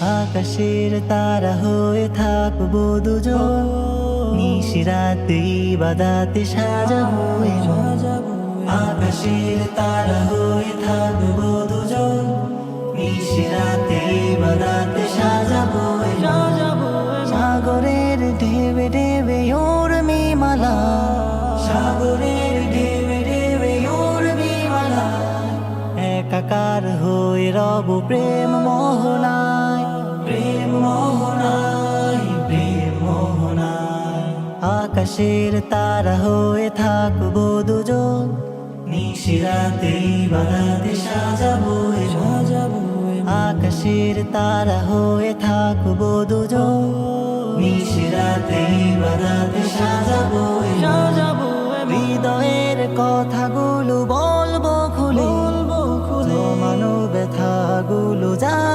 আকাশের তারা হয়ে থাকবো দুজন, নিশিরাতে ইবাদতে সাজাবো এ মন। আকাশের তারা হয়ে থাকবো দুজন, নিশিরাতে ইবাদতে সাজাবো এ মন। সাগরের ঢেবে ঢেবে উর্মি মালা, সাগরের ঢেবে ঢেবে উর্মি মালা, একাকার হয়ে রব প্রেম মোহনায়, প্রেম মোহনায়, প্রেম মোহনায়। আকাশের তারা হয়ে থাকবো দুজন, নিশিরাতে ইবাদতে সাজাবো এ মন। আকাশের তারা হয়ে থাকবো দুজন, নিশিরাতে ইবাদতে সাজাবো এ মন। হৃদয়ের কথাগুলো বলবো খুলে, মানব ব্যথাগুলো যা